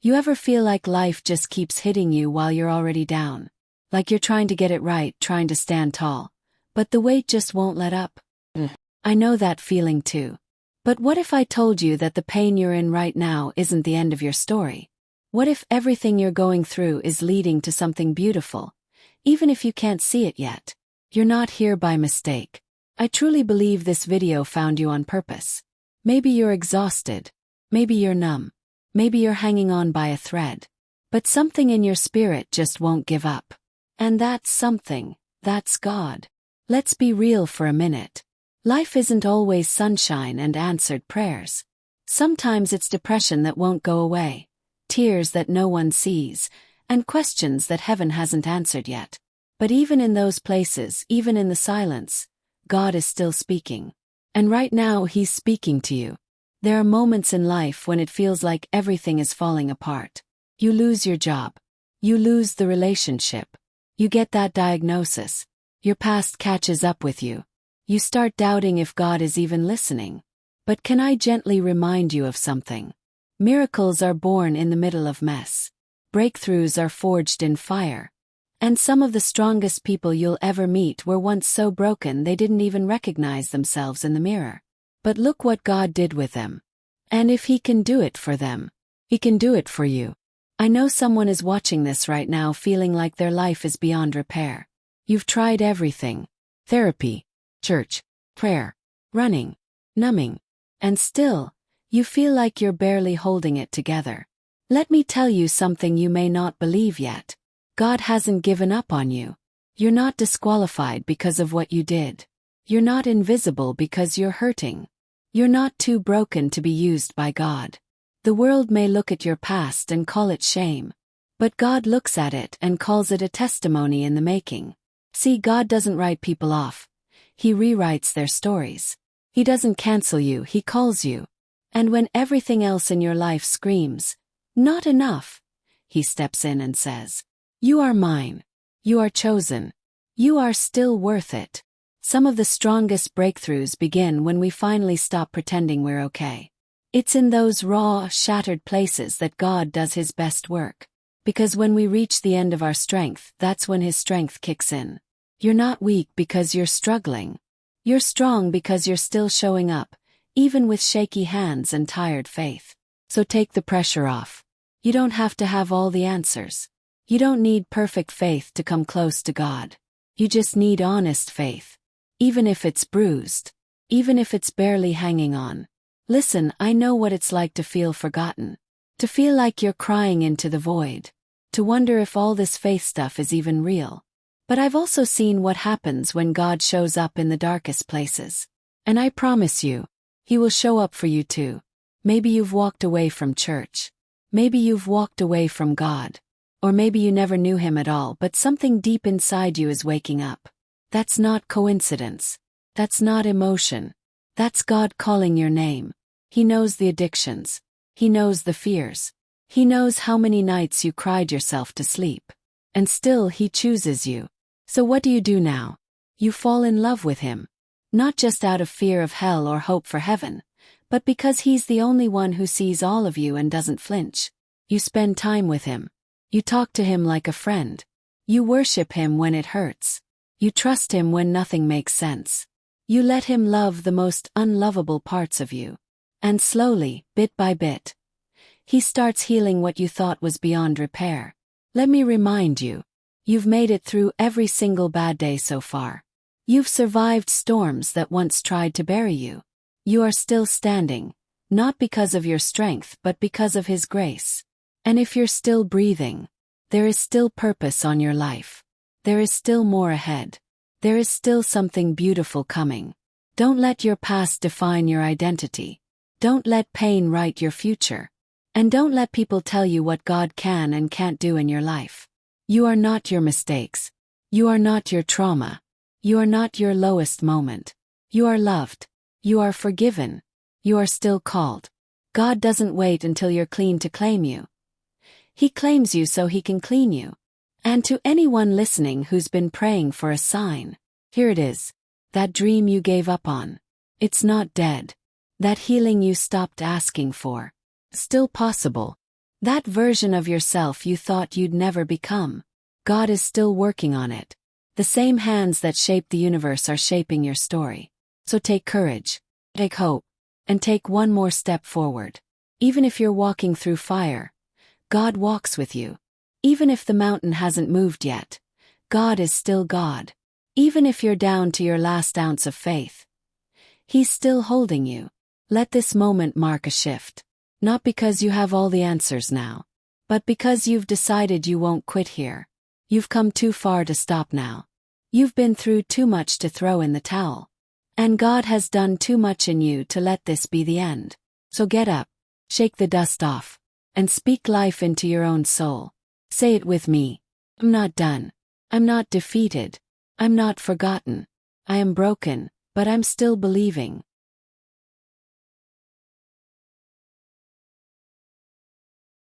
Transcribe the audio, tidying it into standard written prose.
You ever feel like life just keeps hitting you while you're already down? Like you're trying to get it right, trying to stand tall, but the weight just won't let up? I know that feeling too. But what if I told you that the pain you're in right now isn't the end of your story? What if everything you're going through is leading to something beautiful, even if you can't see it yet? You're not here by mistake. I truly believe this video found you on purpose. Maybe you're exhausted. Maybe you're numb. Maybe you're hanging on by a thread. But something in your spirit just won't give up. And that's something. That's God. Let's be real for a minute. Life isn't always sunshine and answered prayers. Sometimes it's depression that won't go away, tears that no one sees, and questions that heaven hasn't answered yet. But even in those places, even in the silence, God is still speaking. And right now He's speaking to you. There are moments in life when it feels like everything is falling apart. You lose your job. You lose the relationship. You get that diagnosis. Your past catches up with you. You start doubting if God is even listening. But can I gently remind you of something? Miracles are born in the middle of mess. Breakthroughs are forged in fire. And some of the strongest people you'll ever meet were once so broken they didn't even recognize themselves in the mirror. But look what God did with them. And if He can do it for them, He can do it for you. I know someone is watching this right now feeling like their life is beyond repair. You've tried everything. Therapy, church, prayer, running, numbing. And still, you feel like you're barely holding it together. Let me tell you something you may not believe yet. God hasn't given up on you. You're not disqualified because of what you did. You're not invisible because you're hurting. You're not too broken to be used by God. The world may look at your past and call it shame. But God looks at it and calls it a testimony in the making. See, God doesn't write people off. He rewrites their stories. He doesn't cancel you, He calls you. And when everything else in your life screams, "Not enough," He steps in and says, "You are mine. You are chosen. You are still worth it." Some of the strongest breakthroughs begin when we finally stop pretending we're okay. It's in those raw, shattered places that God does His best work. Because when we reach the end of our strength, that's when His strength kicks in. You're not weak because you're struggling. You're strong because you're still showing up, even with shaky hands and tired faith. So take the pressure off. You don't have to have all the answers. You don't need perfect faith to come close to God. You just need honest faith. Even if it's bruised. Even if it's barely hanging on. Listen, I know what it's like to feel forgotten. To feel like you're crying into the void. To wonder if all this faith stuff is even real. But I've also seen what happens when God shows up in the darkest places. And I promise you, He will show up for you too. Maybe you've walked away from church. Maybe you've walked away from God. Or maybe you never knew Him at all, but something deep inside you is waking up. That's not coincidence. That's not emotion. That's God calling your name. He knows the addictions. He knows the fears. He knows how many nights you cried yourself to sleep. And still He chooses you. So what do you do now? You fall in love with Him. Not just out of fear of hell or hope for heaven, but because He's the only one who sees all of you and doesn't flinch. You spend time with Him. You talk to Him like a friend. You worship Him when it hurts. You trust Him when nothing makes sense. You let Him love the most unlovable parts of you. And slowly, bit by bit, He starts healing what you thought was beyond repair. Let me remind you, you've made it through every single bad day so far. You've survived storms that once tried to bury you. You are still standing, not because of your strength but because of His grace. And if you're still breathing, there is still purpose on your life. There is still more ahead. There is still something beautiful coming. Don't let your past define your identity. Don't let pain write your future. And don't let people tell you what God can and can't do in your life. You are not your mistakes. You are not your trauma. You are not your lowest moment. You are loved. You are forgiven. You are still called. God doesn't wait until you're clean to claim you. He claims you so He can clean you. And to anyone listening who's been praying for a sign, here it is. That dream you gave up on. It's not dead. That healing you stopped asking for. Still possible. That version of yourself you thought you'd never become. God is still working on it. The same hands that shaped the universe are shaping your story. So take courage, take hope, and take one more step forward. Even if you're walking through fire, God walks with you. Even if the mountain hasn't moved yet, God is still God. Even if you're down to your last ounce of faith, He's still holding you. Let this moment mark a shift. Not because you have all the answers now, but because you've decided you won't quit here. You've come too far to stop now. You've been through too much to throw in the towel. And God has done too much in you to let this be the end. So get up, shake the dust off, and speak life into your own soul. Say it with me. I'm not done. I'm not defeated. I'm not forgotten. I am broken, but I'm still believing.